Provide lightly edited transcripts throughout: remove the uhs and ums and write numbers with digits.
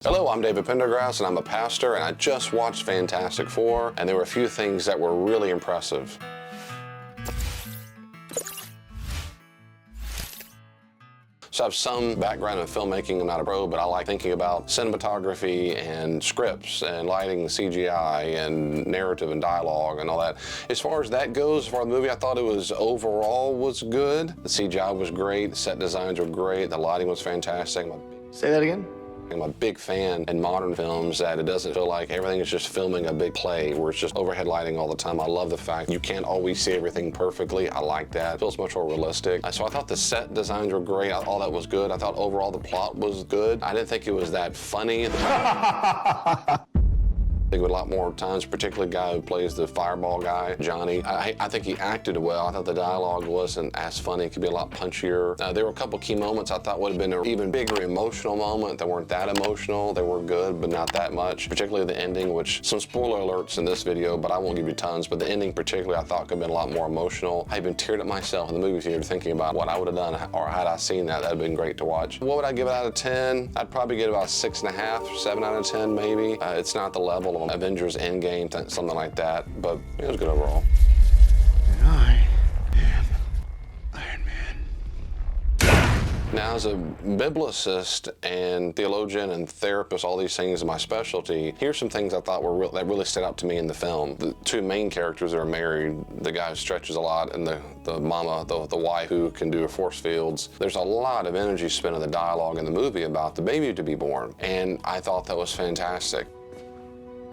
Hello, I'm David Pendergrass and I'm a pastor, and I just watched Fantastic Four, and there were a few things that were really impressive. So I have some background in filmmaking. I'm not a pro, but I like thinking about cinematography and scripts and lighting, CGI and narrative and dialogue and all that. As far as that goes, for the movie, I thought it was overall was good. The CGI was great, the set designs were great, the lighting was fantastic. Say that again? I'm a big fan in modern films that it doesn't feel like everything is just filming a big play where it's just overhead lighting all the time. I love the fact you can't always see everything perfectly. I like that. It feels much more realistic. So I thought the set designs were great. All that was good. I thought overall the plot was good. I didn't think it was that funny. I think a lot more times, particularly the guy who plays the fireball guy, Johnny. I think he acted well. I thought the dialogue wasn't as funny. It could be a lot punchier. There were a couple key moments I thought would have been an even bigger emotional moment. They weren't that emotional. They were good, but not that much. Particularly the ending, which some spoiler alerts in this video, but I won't give you tons. But the ending particularly I thought could have been a lot more emotional. I even teared up myself in the movie theater thinking about what I would have done, or had I seen that, that'd been great to watch. What would I give it out of 10? I'd probably give it about 6.5, 7 out of 10 maybe. It's not the level of Avengers Endgame, something like that, but it was good overall. And I am Iron Man. Now, as a biblicist and theologian and therapist, all these things are my specialty. Here's some things I thought were that really stood out to me in the film. The two main characters are married. The guy who stretches a lot, and the mama, the wife who can do force fields. There's a lot of energy spent in the dialogue in the movie about the baby to be born, and I thought that was fantastic.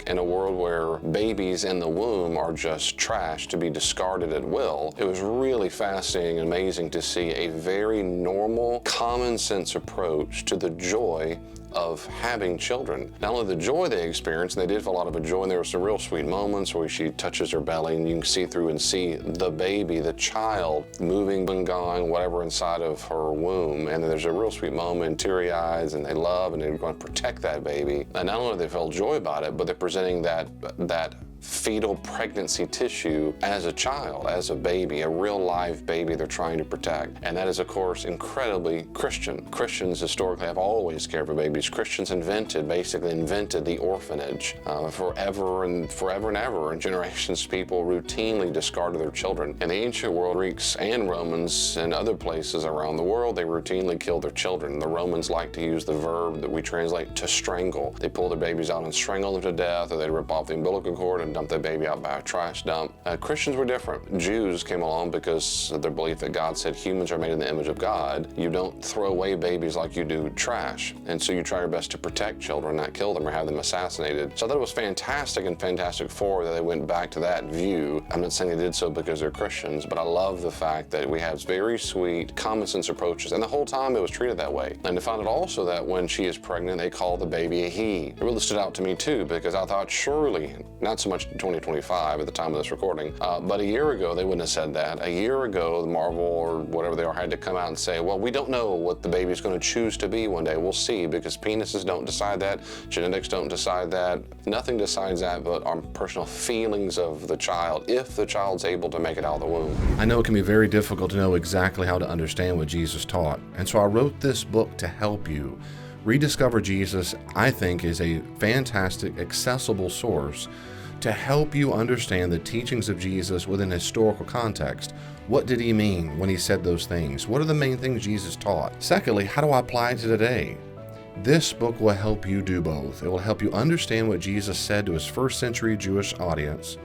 In a world where babies in the womb are just trash to be discarded at will, it was really fascinating and amazing to see a very normal, common sense approach to the joy of having children. Not only the joy they experienced, and they did feel a lot of joy, and there were some real sweet moments where she touches her belly and you can see through and see the baby, the child, moving and going, whatever inside of her womb. And there's a real sweet moment, teary eyes, and they love and they're going to protect that baby. And not only do they feel joy about it, but they're presenting that fetal pregnancy tissue as a child, as a baby, a real live baby they're trying to protect. And that is, of course, incredibly Christian. Christians historically have always cared for babies. Christians basically invented the orphanage. Forever and ever, in generations, people routinely discarded their children. In the ancient world, Greeks and Romans and other places around the world, they routinely killed their children. The Romans like to use the verb that we translate to strangle. They pull their babies out and strangle them to death, or they'd rip off the umbilical cord and dump the baby out by a trash dump. Christians were different. Jews came along because of their belief that God said humans are made in the image of God. You don't throw away babies like you do trash. And so you try your best to protect children, not kill them or have them assassinated. So I thought it was fantastic in Fantastic Four that they went back to that view. I'm not saying they did so because they're Christians, but I love the fact that we have very sweet, common sense approaches. And the whole time it was treated that way. And to find out also that when she is pregnant, they call the baby a he. It really stood out to me too, because I thought surely, not so much 2025 at the time of this recording, but a year ago they wouldn't have said that. A year ago, the Marvel or whatever they are had to come out and say, well, we don't know what the baby's going to choose to be one day. We'll see, because penises don't decide that, genetics don't decide that, nothing decides that but our personal feelings of the child, if the child's able to make it out of the womb. I know it can be very difficult to know exactly how to understand what Jesus taught, and so I wrote this book to help you. Rediscover Jesus, I think, is a fantastic, accessible source to help you understand the teachings of Jesus within a historical context. What did he mean when he said those things? What are the main things Jesus taught? Secondly, how do I apply it to today? This book will help you do both. It will help you understand what Jesus said to his first century Jewish audience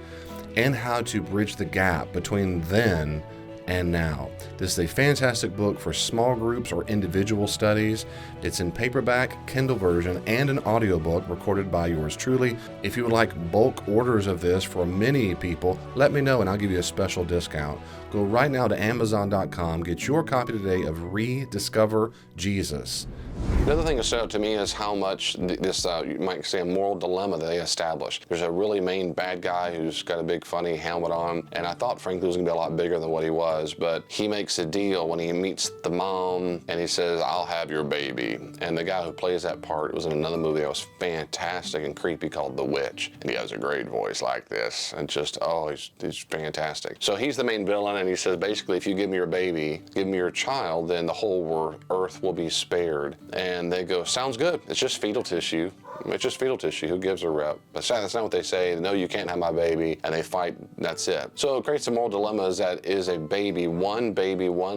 and how to bridge the gap between then and now. This is a fantastic book for small groups or individual studies. It's in paperback, Kindle version, and an audiobook recorded by yours truly. If you would like bulk orders of this for many people, let me know and I'll give you a special discount. Go right now to Amazon.com, get your copy today of Rediscover Jesus. Another thing that stood out to me is how much this, you might say, a moral dilemma that they established. There's a really main bad guy who's got a big funny helmet on, and I thought frankly he was going to be a lot bigger than what he was, but he makes a deal when he meets the mom and he says, I'll have your baby. And the guy who plays that part was in another movie that was fantastic and creepy called The Witch, and he has a great voice like this, and just, oh, he's fantastic. So he's the main villain, and he says basically if you give me your baby, give me your child, then the whole earth will be spared. And they go, sounds good. It's just fetal tissue. It's just fetal tissue. Who gives a rep? But that's not what they say. No, you can't have my baby. And they fight. That's it. So it creates a moral dilemma is that is a baby, one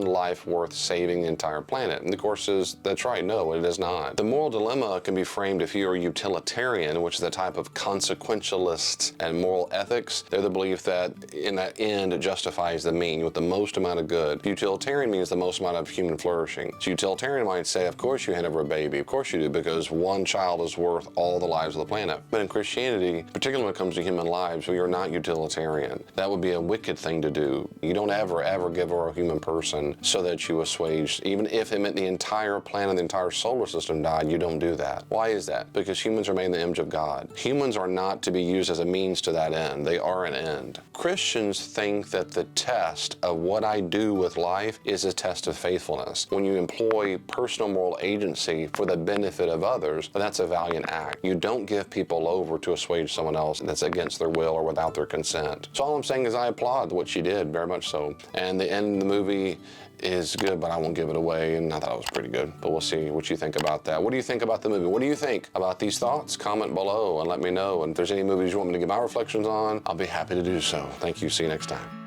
life worth saving the entire planet? And the course is, that's right. No, it is not. The moral dilemma can be framed if you are utilitarian, which is a type of consequentialist and moral ethics. They're the belief that in that end justifies the mean with the most amount of good. Utilitarian means the most amount of human flourishing. So utilitarian might say, of course you hand over a baby. Of course you do, because one child is worth all the lives of the planet. But in Christianity, particularly when it comes to human lives, we are not utilitarian. That would be a wicked thing to do. You don't ever give over a human person so that you assuage, even if it meant the entire planet, the entire solar system died, you don't do that. Why is that? Because humans are made in the image of God. Humans are not to be used as a means to that end. They are an end. Christians think that the test of what I do with life is a test of faithfulness. When you employ personal moral agency for the benefit of others, then that's a valiant act. You don't give people over to assuage someone else that's against their will or without their consent. So all I'm saying is I applaud what she did, very much so. And the end of the movie is good, but I won't give it away, and I thought it was pretty good. But we'll see what you think about that. What do you think about the movie? What do you think about these thoughts? Comment below and let me know. And if there's any movies you want me to give my reflections on, I'll be happy to do so. Thank you. See you next time.